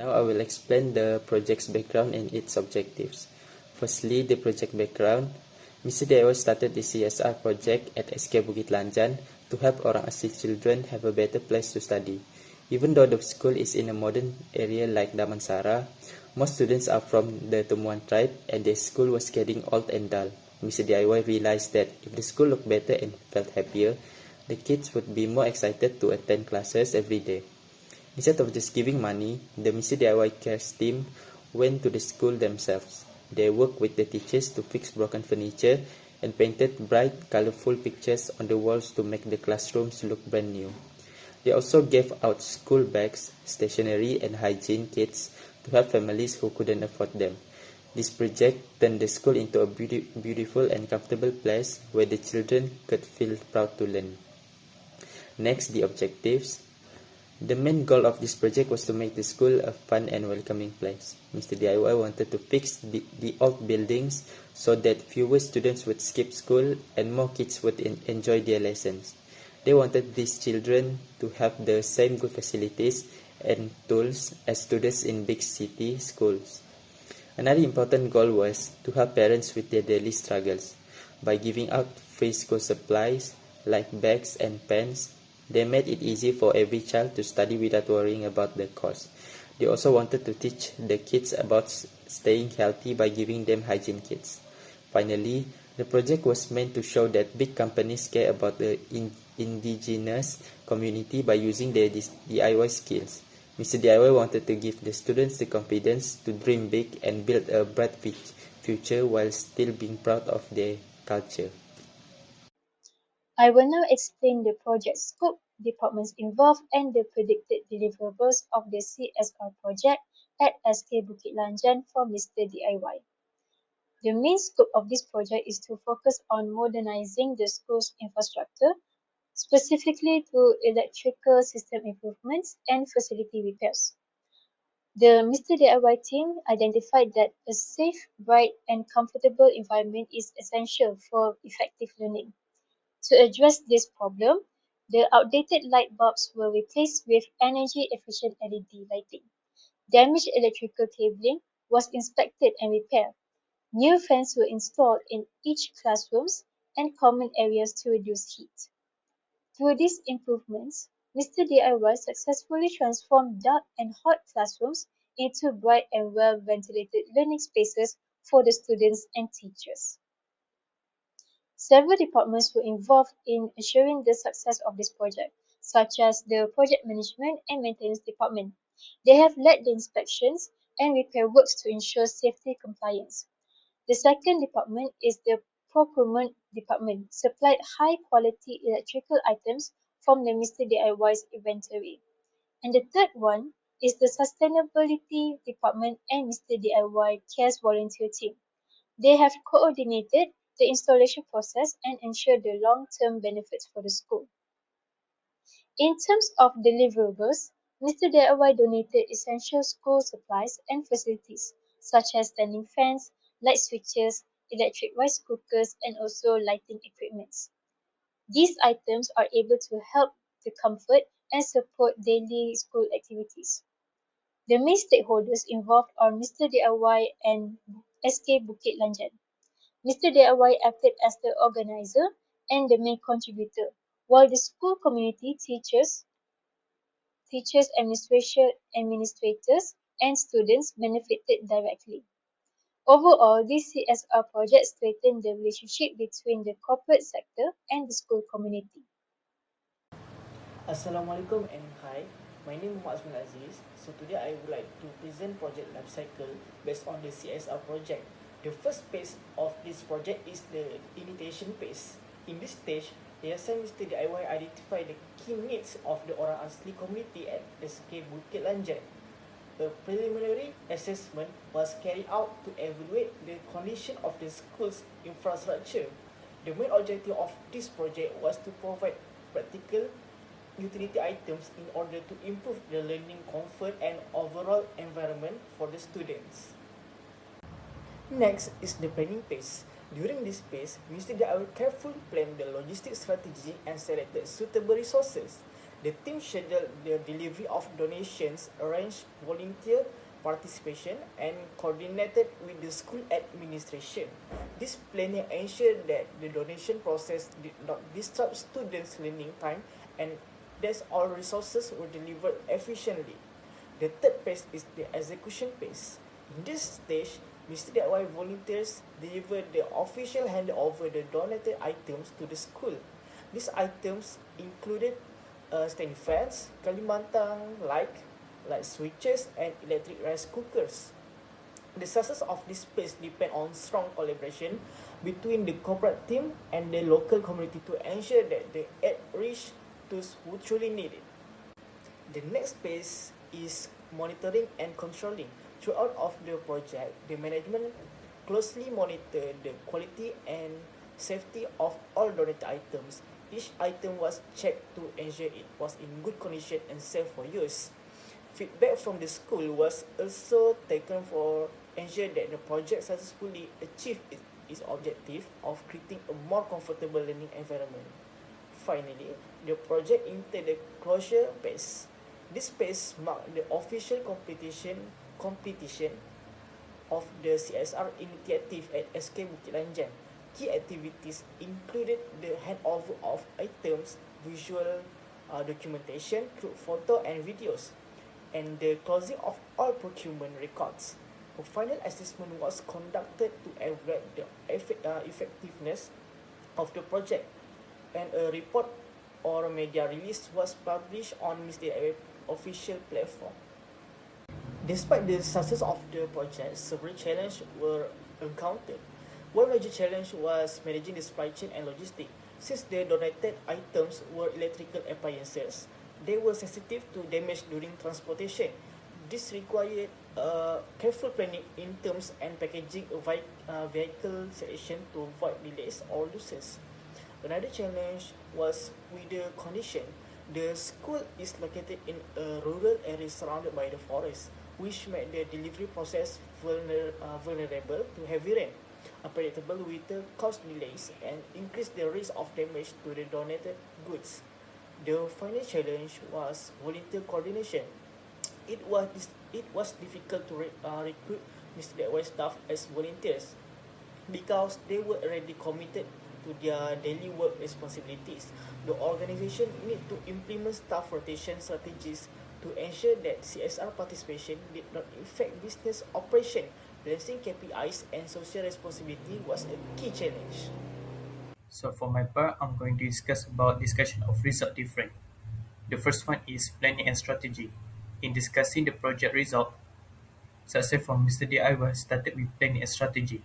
Now I will explain the project's background and its objectives. Firstly, the project background. Mr. DIY started the CSR project at SK Bukit Lanjan to help orang asli children have a better place to study. Even though the school is in a modern area like Damansara, most students are from the Temuan tribe and the school was getting old and dull. Mr. DIY realized that if the school looked better and felt happier, the kids would be more excited to attend classes every day. Instead of just giving money, the Mr. DIY Cares team went to the school themselves. They worked with the teachers to fix broken furniture and painted bright, colorful pictures on the walls to make the classrooms look brand new. They also gave out school bags, stationery, and hygiene kits to help families who couldn't afford them. This project turned the school into a beautiful and comfortable place where the children could feel proud to learn. Next, the objectives. The main goal of this project was to make the school a fun and welcoming place. Mr. DIY wanted to fix the old buildings so that fewer students would skip school and more kids would enjoy their lessons. They wanted these children to have the same good facilities and tools as students in big city schools. Another important goal was to help parents with their daily struggles. By giving out free school supplies like bags and pens, they made it easy for every child to study without worrying about the cost. They also wanted to teach the kids about staying healthy by giving them hygiene kits. Finally, the project was meant to show that big companies care about the indigenous community by using their DIY skills. Mr. DIY wanted to give the students the confidence to dream big and build a bright future while still being proud of their culture. I will now explain the project scope, departments involved, and the predicted deliverables of the CSR project at SK Bukit Lanjan for Mr. DIY. The main scope of this project is to focus on modernizing the school's infrastructure, specifically through electrical system improvements and facility repairs. The Mr. DIY team identified that a safe, bright, and comfortable environment is essential for effective learning. To address this problem, the outdated light bulbs were replaced with energy-efficient LED lighting. Damaged electrical cabling was inspected and repaired. New fans were installed in each classrooms and common areas to reduce heat. Through these improvements, Mr. DIY successfully transformed dark and hot classrooms into bright and well-ventilated learning spaces for the students and teachers. Several departments were involved in ensuring the success of this project, such as the Project Management and Maintenance Department. They have led the inspections and repair works to ensure safety compliance. The second department is the Procurement Department, supplied high-quality electrical items from the Mr. DIY's inventory. And the third one is the Sustainability Department and Mr. DIY Cares Volunteer Team. They have coordinated the installation process and ensured the long-term benefits for the school. In terms of deliverables, Mr. DIY donated essential school supplies and facilities such as standing fans, light switches, electric rice cookers, and also lighting equipments. These items are able to help to comfort and support daily school activities. The main stakeholders involved are Mr. DIY and SK Bukit Lanjan. Mr. DIY acted as the organizer and the main contributor, while the school community teachers, administrators, and students benefited directly. Overall, this CSR project strengthened the relationship between the corporate sector and the school community. Assalamualaikum and hi, my name is Muhammad Azmin Aziz. So today I would like to present project life cycle based on the CSR project. The first phase of this project is the initiation phase. In this stage, Yayasan Mr. DIY identify the key needs of the orang asli community at SK Bukit Lanjan. A preliminary assessment was carried out to evaluate the condition of the school's infrastructure. The main objective of this project was to provide practical utility items in order to improve the learning comfort and overall environment for the students. Next is the planning phase. During this phase, Mr. DIY carefully planned the logistics strategy and selected suitable resources. The team scheduled the delivery of donations, arranged volunteer participation, and coordinated with the school administration. This planning ensured that the donation process did not disrupt students' learning time and that all resources were delivered efficiently. The third phase is the execution phase. In this stage, Mr. DIY volunteers deliver the official handover the donated items to the school. These items included standing fans, Kalimantan light switches, and electric rice cookers. The success of this space depend on strong collaboration between the corporate team and the local community to ensure that the aid reach those who truly need it. The next phase is monitoring and controlling. Throughout of the project, the management closely monitor the quality and safety of all donated items. Each item was checked to ensure it was in good condition and safe for use. Feedback from the school was also taken for ensure that the project successfully achieved its objective of creating a more comfortable learning environment. Finally, the project entered the closure phase. This phase marked the official competition of the CSR initiative at SK Bukit Lanjan. Key activities included the handover of items, visual documentation through photo and videos, and the closing of all procurement records. A final assessment was conducted to evaluate the effectiveness of the project, and a report or media release was published on Mr. official platform. Despite the success of the project, several challenges were encountered. One major challenge was managing the supply chain and logistics. Since the donated items were electrical appliances, they were sensitive to damage during transportation. This required careful planning in terms and packaging vehicle selection to avoid delays or losses. Another challenge was with the condition. The school is located in a rural area surrounded by the forest, which made the delivery process vulnerable to heavy rain. Unpredictable weather caused delays and increased the risk of damage to the donated goods. The final challenge was volunteer coordination. It was difficult to recruit Mr. DIY staff as volunteers because they were already committed to their daily work responsibilities. The organization need to implement staff rotation strategies to ensure that CSR participation did not affect business operation. Balancing KPIs and social responsibility was a key challenge. So for my part, I'm going to discuss about discussion of result different. The first one is planning and strategy. In discussing the project result, success from Mr. DIY started with planning and strategy.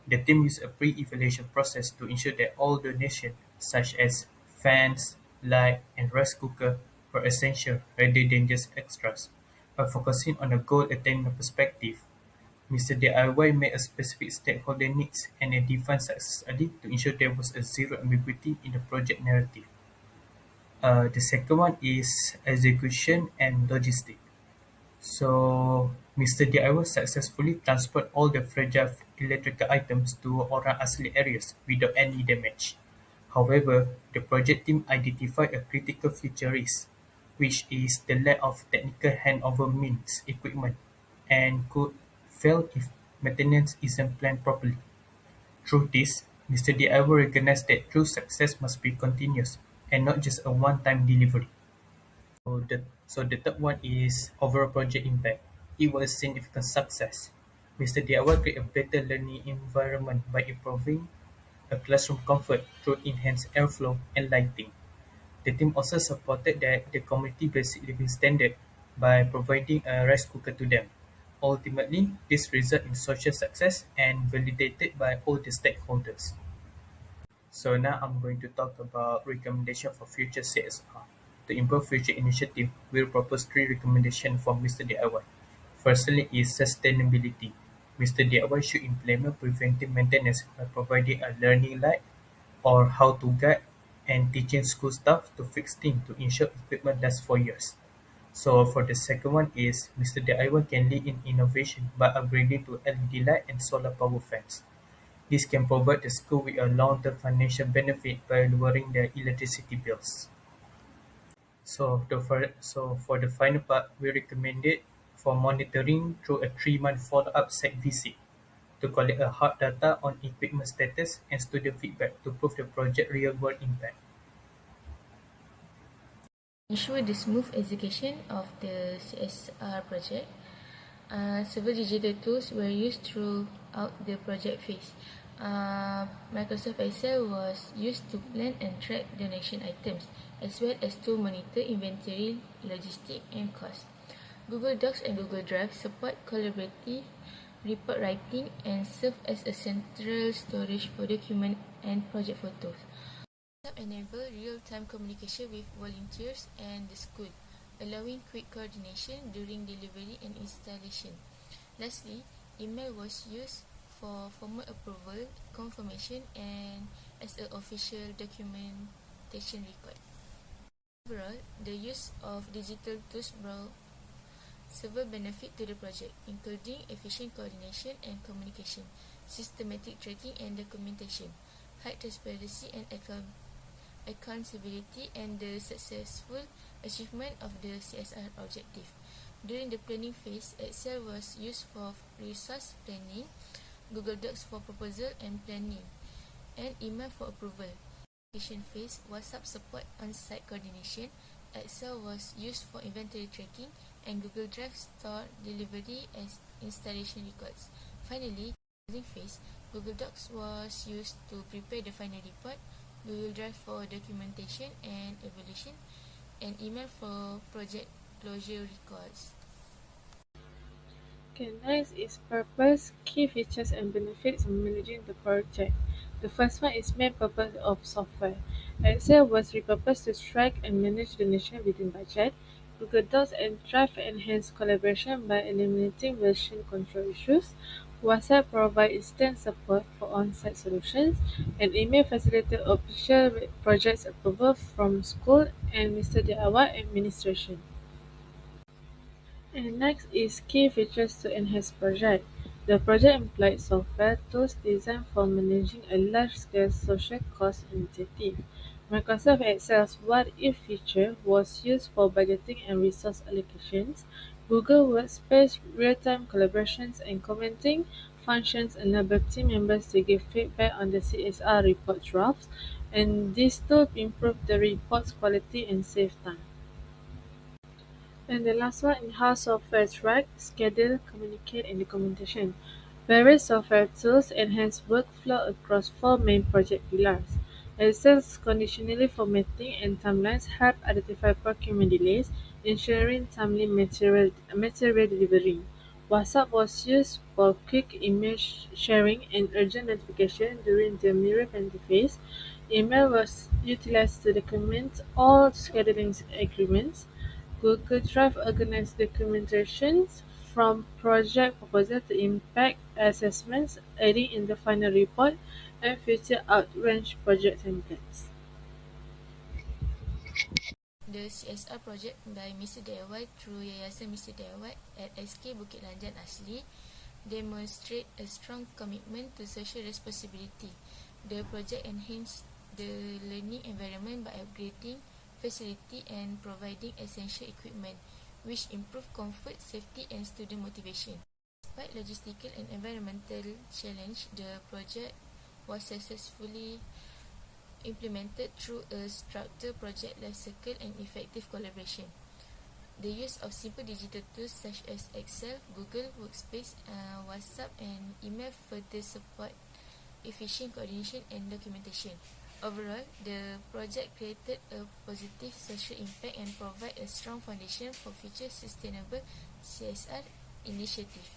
The team used a pre-evaluation process to ensure that all donations, such as fans, light, and rice cooker, were essential rather than just extras. By focusing on a goal attainment perspective, Mr. DIY made a specific stakeholder needs and a defined success audit to ensure there was a zero ambiguity in the project narrative. The second one is execution and logistics. So, Mr. DIY successfully transported all the fragile electrical items to Orang Asli areas without any damage. However, the project team identified a critical future risk, which is the lack of technical handover means equipment, and could fail if maintenance isn't planned properly. Through this, Mr. DIY recognized that true success must be continuous and not just a one-time delivery. So the third one is overall project impact. It was a significant success. Mr. DIY created a better learning environment by improving a classroom comfort through enhanced airflow and lighting. The team also supported the community basic living standard by providing a rice cooker to them. Ultimately, this resulted in social success and validated by all the stakeholders. So now I'm going to talk about recommendation for future CSR. To improve future initiative, we'll propose 3 recommendations for Mr. DIY. Firstly is sustainability. Mr. DIY should implement preventive maintenance by providing a learning light or how to guide and teaching school staff to fix things to ensure equipment lasts for years. So for the second one is Mr. DIY can lead in innovation by upgrading to LED light and solar power fans. This can provide the school with a long-term financial benefit by lowering their electricity bills. For the final part, we recommend it for monitoring through a 3-month follow-up site visit to collect a hard data on equipment status and student feedback to prove the project real-world impact. Ensure the smooth execution of the CSR project. Several digital tools were used throughout the project phase. Microsoft Excel was used to plan and track donation items, as well as to monitor inventory, logistics, and cost. Google Docs and Google Drive support collaborative report writing and serve as a central storage for document and project photos. WhatsApp enable real-time communication with volunteers and the school, allowing quick coordination during delivery and installation. Lastly, email was used for formal approval, confirmation, and as an official documentation record. Overall, the use of digital tools brought several benefits to the project, including efficient coordination and communication, systematic tracking and documentation, high transparency and accountability, and the successful achievement of the CSR objective. During the planning phase, Excel was used for resource planning, Google Docs for proposal and planning, and email for approval. Application phase, WhatsApp support on-site coordination, Excel was used for inventory tracking, and Google Drive stored delivery and installation records. Finally, closing phase, Google Docs was used to prepare the final report, Google Drive for documentation and evaluation, and email for project closure records. Okay, next is purpose, key features and benefits of managing the project. The first one is main purpose of software. Excel was repurposed to track and manage donation within budget. Google Docs and Drive enhance collaboration by eliminating version control issues. WhatsApp provides instant support for on-site solutions, and email facilitates official project approval from school and Mr. DIY administration. And next is key features to enhance project. The project employed software tools designed for managing a large-scale social cost initiative. Microsoft Excel's What If feature was used for budgeting and resource allocations. Google Workspace real-time collaborations and commenting functions enable team members to give feedback on the CSR report drafts, and these tools improve the report's quality and save time. And the last one, in-house software track, schedule, communicate, and documentation. Various software tools enhance workflow across 4 main project pillars. Excel's conditionally formatting and timelines help identify procurement delays, ensuring timely material delivery. WhatsApp was used for quick email sharing and urgent notification during the mirror phase. Email was utilized to document all scheduling agreements. Google Drive organizes documentations from project proposal to impact assessments, aiding in the final report and future outrange project templates. The CSR project by Mr. DIY through Yayasan Mr. DIY at SK Bukit Lanjan Asli demonstrate a strong commitment to social responsibility. The project enhanced the learning environment by upgrading facility and providing essential equipment, which improve comfort, safety, and student motivation. Despite logistical and environmental challenge, the project was successfully implemented through a structured project life cycle and effective collaboration. The use of simple digital tools such as Excel, Google Workspace, WhatsApp, and email further support efficient coordination and documentation. Overall, the project created a positive social impact and provide a strong foundation for future sustainable CSR initiatives.